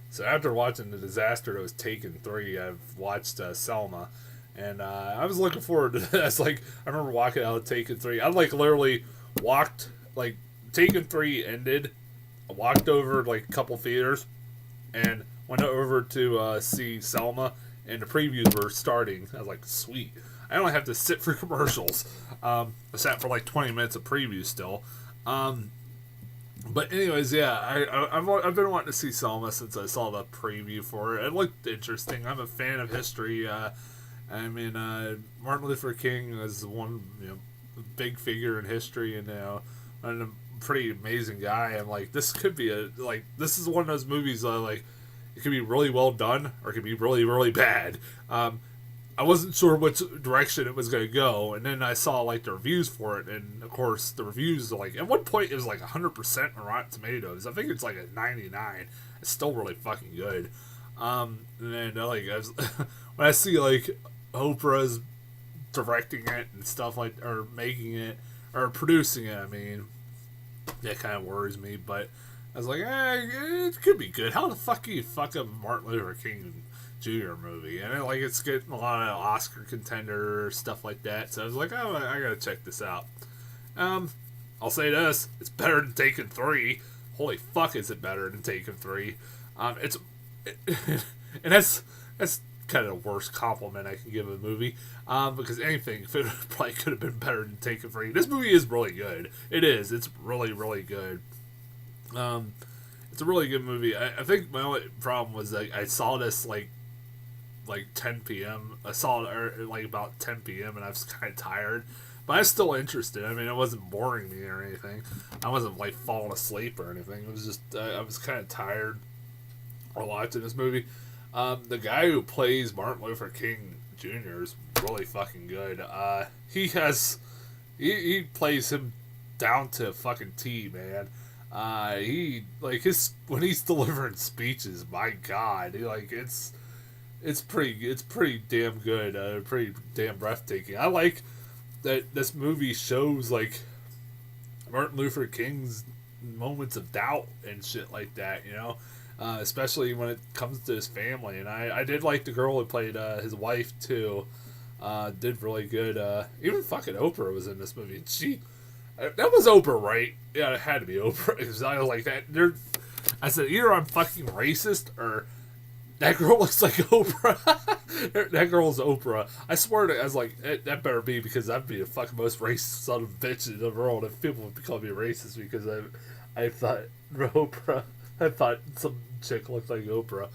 So after watching the disaster that was Taken 3, I've watched Selma. And I was looking forward to this. Like, I remember walking out of Taken 3. I, like, literally walked, like, Taken 3 ended. I walked over, like, a couple theaters and went over to see Selma. And the previews were starting. I was like, sweet. I don't have to sit for commercials. I sat for, like, 20 minutes of preview still. But anyways, yeah, I've been wanting to see Selma since I saw the preview for it. It looked interesting. I'm a fan of history. Martin Luther King was one big figure in history, and a pretty amazing guy. I'm like, this could be this is one of those movies like it could be really well done or it could be really really bad. I wasn't sure which direction it was going to go, and then I saw like the reviews for it, and of course the reviews like at one point it was like 100% on Rotten Tomatoes. I think it's like a 99. It's still really fucking good. And then when I see like Oprah's directing it and stuff like or making it or producing it, I mean that kind of worries me. But I was like, it could be good. How the fuck can you fuck up Martin Luther King Jr. movie? And it's getting a lot of Oscar contender stuff like that. So I was like, oh, I gotta check this out. I'll say this: it's better than Taken 3. Holy fuck, is it better than Taken 3? And that's kind of the worst compliment I can give a movie. Because anything probably could have been better than Taken 3. This movie is really good. It is. It's really, really good. It's a really good movie. I think my only problem was I saw this like 10 p.m. I saw it like about 10 p.m. and I was kind of tired, but I was still interested. I mean, it wasn't boring me or anything. I wasn't like falling asleep or anything. It was just I was kind of tired while watching this movie. The guy who plays Martin Luther King Jr. is really fucking good. He plays him down to fucking T, man. He like his when he's delivering speeches, my God, it's pretty damn good, pretty damn breathtaking. I like that this movie shows like Martin Luther King's moments of doubt and shit like that, especially when it comes to his family. And I did like the girl who played his wife too. Did really good. Even fucking Oprah was in this movie. And that was Oprah, right? Yeah, it had to be Oprah. Because I was like that. I said either I'm fucking racist or that girl looks like Oprah. That girl's Oprah. I swear to, I was like, that better be because I'd be the fucking most racist son of a bitch in the world if people would call me racist because I thought Oprah. I thought some chick looked like Oprah.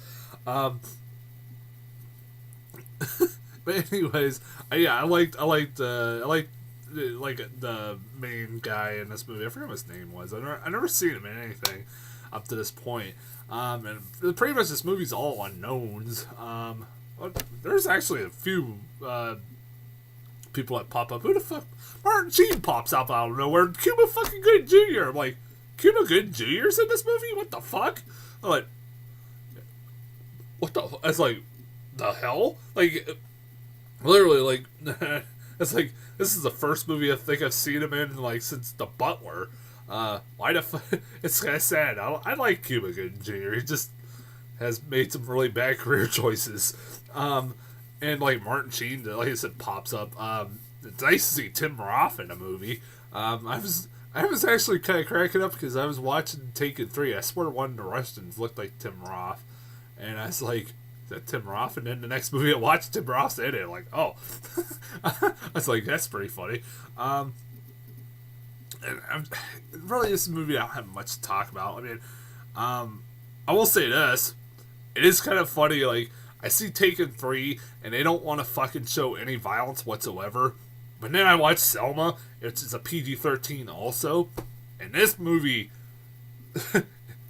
But anyways, I liked the main guy in this movie. I forgot what his name was. I never seen him in anything up to this point. And pretty much this movie's all unknowns. There's actually a few people that pop up. Who the fuck? Martin Sheen pops up out of nowhere. Cuba fucking Gooding Jr. I'm like, Cuba Gooding Jr.'s in this movie? What the fuck? I'm like, what the? It's like, the hell? Like, literally, like, it's like, this is the first movie I think I've seen him in, like, since The Butler. Why the fuck? It's kind of sad. I like Cuba Gooding Jr. He just has made some really bad career choices. And, like, Martin Sheen, like I said, pops up. It's nice to see Tim Roth in a movie. I was actually kind of cracking up because I was watching Taken 3. I swear one of the Russians looked like Tim Roth. And I was like, is that Tim Roth? And then the next movie I watched, Tim Roth's in it. Like, oh. I was like, that's pretty funny. And really, this movie, I don't have much to talk about. I mean, I will say this. It is kind of funny, like, I see Taken 3, and they don't want to fucking show any violence whatsoever. But then I watch Selma, it's a PG-13 also. And this movie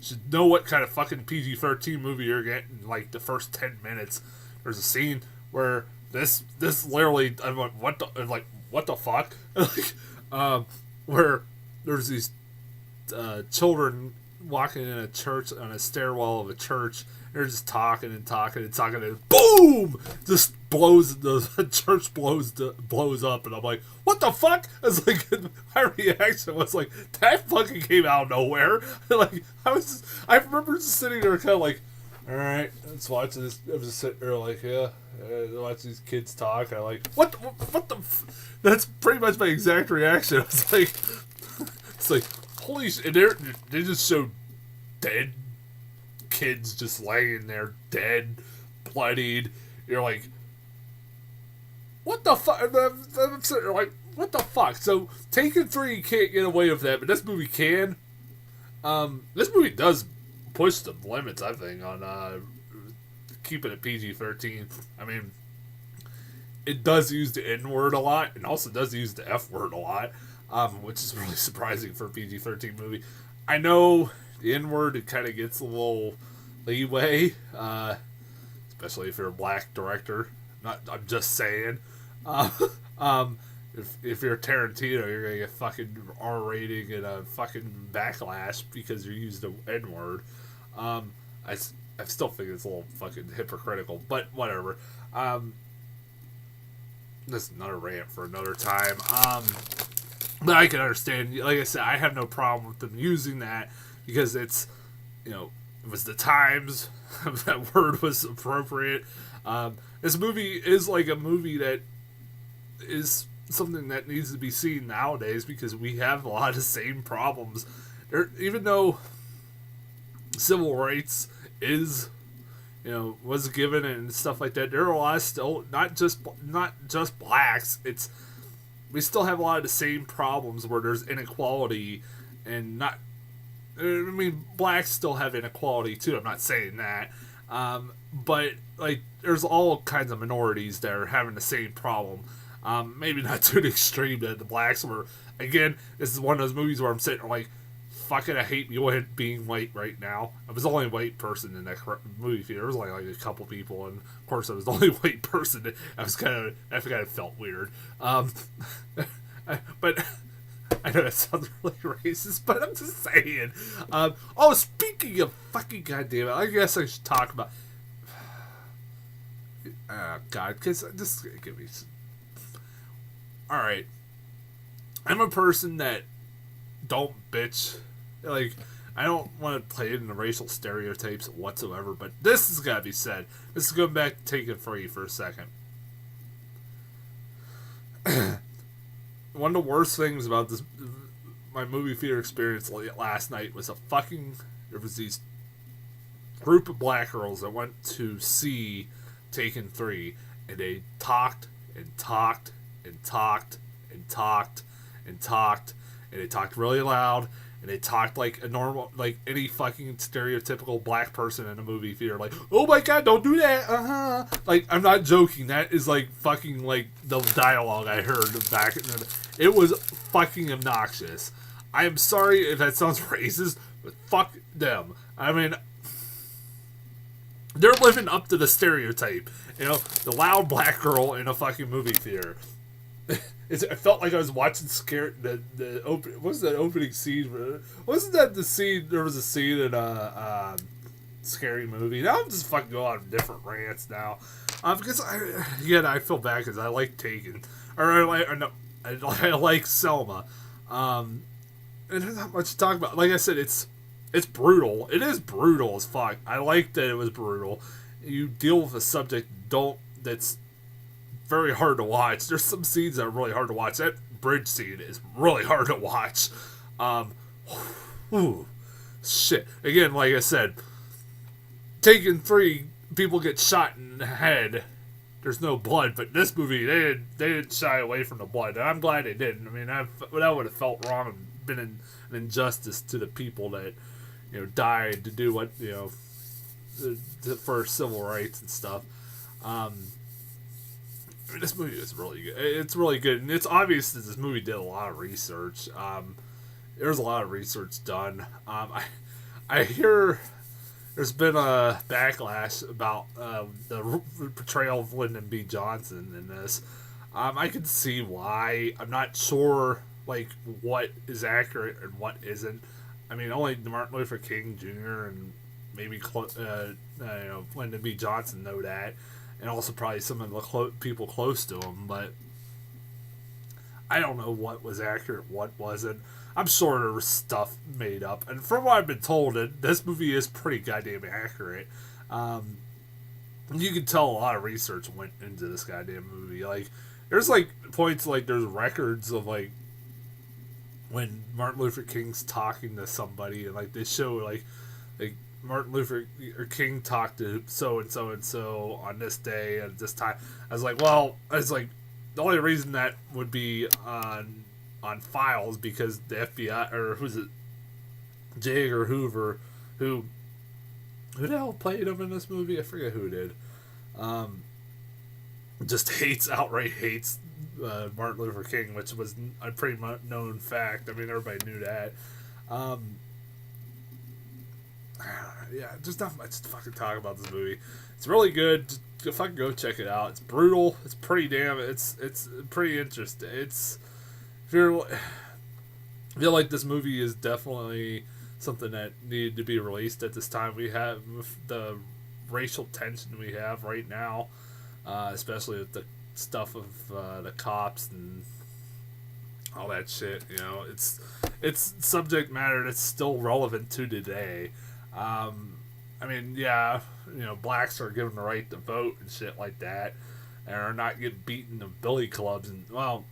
should know what kind of fucking PG-13 movie you're getting in, like, the first 10 minutes. There's a scene where this literally, I'm like, what the fuck? Like, where there's these children walking in a church, on a stairwell of a church. They're just talking, and boom! Just blows, the church blows up, and I'm like, what the fuck? It's like, my reaction was like, that fucking came out of nowhere. Like, I remember just sitting there kind of like, All right, let's watch this. I was just sitting there like, yeah, watch these kids talk. I like, what the? That's pretty much my exact reaction. I was like, it's like, holy shit! And they just show dead kids just laying there, dead, bloodied. You're like, what the fuck? I'm sitting there like, what the fuck? So Taken 3 can't get away with that, but this movie can. This movie does push the limits, I think, on keeping it PG-13. I mean, it does use the N word a lot, and also does use the F word a lot, which is really surprising for a PG-13 movie. I know the N word, it kind of gets a little leeway, especially if you're a black director. I'm just saying. Um, if you're Tarantino, you're gonna get fucking R rating and a fucking backlash because you used the N word. I still think it's a little fucking hypocritical, but whatever. That's another rant for another time. But I can understand. Like I said, I have no problem with them using that because it's, it was the times. That word was appropriate. This movie is like a movie that is something that needs to be seen nowadays because we have a lot of the same problems. Even though civil rights is, was given and stuff like that, there are a lot of still not just blacks. We still have a lot of the same problems where there's inequality and not. I mean, blacks still have inequality too. I'm not saying that, but like there's all kinds of minorities that are having the same problem. Maybe not to the extreme that the blacks were. Again, this is one of those movies where I'm sitting there like, fuck it, I hate you being white right now. I was the only white person in that movie theater. There was like a couple people, and of course I was the only white person. I kind of felt weird. But I know that sounds really racist, but I'm just saying. Speaking of fucking goddamn it, I guess I should talk about. God, because this give me. All right, I'm a person that don't bitch. Like, I don't want to play into racial stereotypes whatsoever, but this has got to be said. This is going back to Taken 3 for a second. One of the worst things about my movie theater experience last night was there was these group of black girls that went to see Taken 3, and they talked and talked and talked and talked and talked, and they talked really loud, and they talked like a normal, like any fucking stereotypical black person in a movie theater, like, oh my god, don't do that, like, I'm not joking, that is like fucking like the dialogue I heard back. It was fucking obnoxious. I am sorry if that sounds racist, but fuck them. I mean, they're living up to the stereotype, the loud black girl in a fucking movie theater. It felt like I was watching the open. What was that opening scene? Wasn't that the scene? There was a scene in a Scary Movie. Now I'm just fucking going on different rants now, because I feel bad because I like Taken, or I like Selma, and there's not much to talk about. Like I said, it's brutal. It is brutal as fuck. I like that it was brutal. You deal with a subject that's very hard to watch. There's some scenes that are really hard to watch. That bridge scene is really hard to watch. Shit. Again, like I said, Taken 3, people get shot in the head. There's no blood, but this movie, they didn't shy away from the blood, and I'm glad they didn't. I mean, that would have felt wrong and been an injustice to the people that, died to do what, for civil rights and stuff. This movie is really good. It's really good, and it's obvious that this movie did a lot of research. There's a lot of research done. I hear there's been a backlash about the portrayal of Lyndon B. Johnson in this. I can see why. I'm not sure what is accurate and what isn't. I mean, only Martin Luther King Jr. and maybe Lyndon B. Johnson know that. And also probably some of the people close to him, but I don't know what was accurate, what wasn't. I'm sure there was stuff made up, and from what I've been told, this movie is pretty goddamn accurate. You could tell a lot of research went into this goddamn movie. Like, there's like points, like there's records of like when Martin Luther King's talking to somebody, and like they show like Martin Luther King talked to so and so and so on this day at this time. I was like, well, it's like the only reason that would be on files because the FBI, or who's it, J. Edgar Hoover, who the hell played him in this movie? I forget who did. Just outright hates Martin Luther King, which was a pretty known fact. I mean, everybody knew that. Yeah, just not much to fucking talk about this movie. It's really good. Just fucking go check it out. It's brutal. It's pretty damn. It's pretty interesting. It's if you're I feel like this movie is definitely something that needed to be released at this time. We have the racial tension we have right now, especially with the stuff of the cops and all that shit. You know, it's subject matter that's still relevant to today. I mean, yeah, you know, blacks are given the right to vote and shit like that, and are not getting beaten in billy clubs, and well,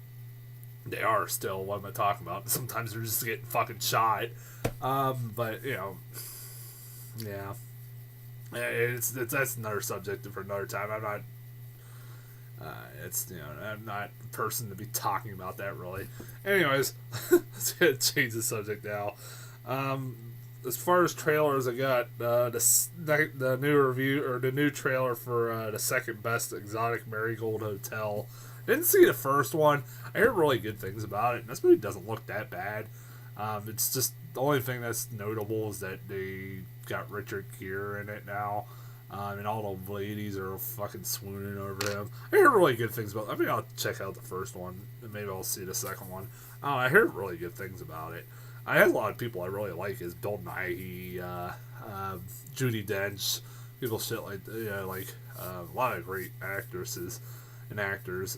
they are still. What am I talking about? Sometimes they're just getting fucking shot. But you know, yeah, it's that's another subject for another time. I'm not. I'm not the person to be talking about that really. Anyways, let's change the subject now. As far as trailers, I got the new review or the new trailer for the second best exotic marigold hotel. Didn't see the first one. I heard really good things about it, and this movie doesn't look that bad. It's just the only thing that's notable is that they got Richard Gere in it now, and all the ladies are fucking swooning over him. I heard really good things about it. I mean, I'll check out the first one, and maybe I'll see the second one. I heard really good things about it. I had a lot of people I really like is Bill Nighy, Judi Dench, people shit like a lot of great actresses and actors.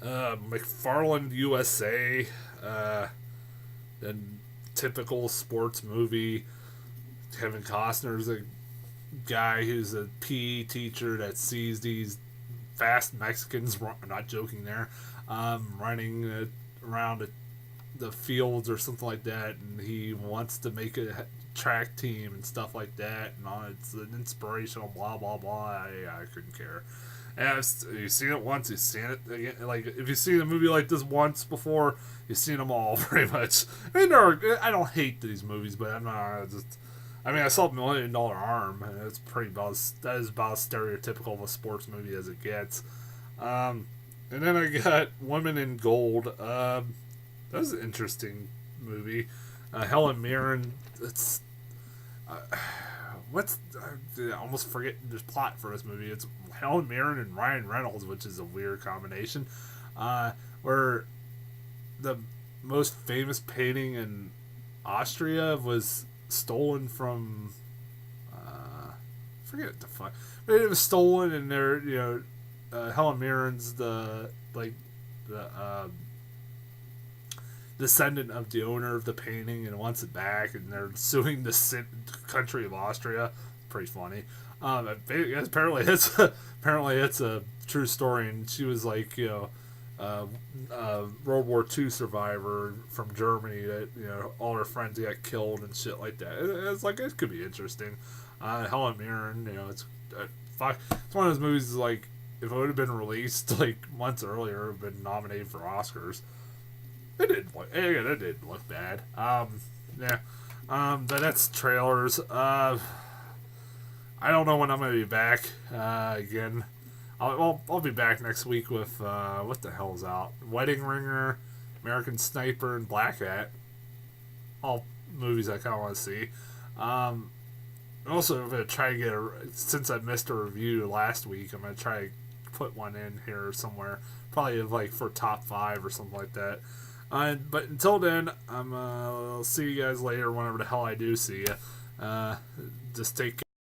McFarland USA, and typical sports movie. Kevin Costner's a guy who's a PE teacher that sees these fast Mexicans. I'm not joking there. Running around the fields or something like that, and he wants to make a track team and stuff like that, and it's an inspirational blah blah blah. I couldn't care. And you've seen it once, you've seen it again. Like if you've seen a movie like this once before, you've seen them all pretty much. I mean, I don't hate these movies, but I'm not just. I mean, I saw $1 Million Arm, and it's that is about as stereotypical of a sports movie as it gets. And then I got Women in Gold. That was an interesting movie. Helen Mirren. It's I almost forget the plot for this movie. It's Helen Mirren and Ryan Reynolds, which is a weird combination. Where the most famous painting in Austria was stolen from. Forget the fuck. But it was stolen, and Helen Mirren's the descendant of the owner of the painting and wants it back, and they're suing the country of Austria. Pretty funny. Apparently it's a true story, and she was like World War II survivor from Germany that all her friends got killed and shit like that. It's like it could be interesting. Helen Mirren, it's fuck. It's one of those movies like if it would have been released like months earlier, it would have been nominated for Oscars. It didn't look bad. But that's trailers. I don't know when I'm gonna be back again. I'll be back next week with what the hell's out? Wedding Ringer, American Sniper, and Black Hat. All movies I kind of want to see. Also, I'm gonna try to get since I missed a review last week, I'm gonna try to put one in here somewhere. Probably like for top 5 or something like that. But until then, I'll see you guys later whenever the hell I do see you. Just take care.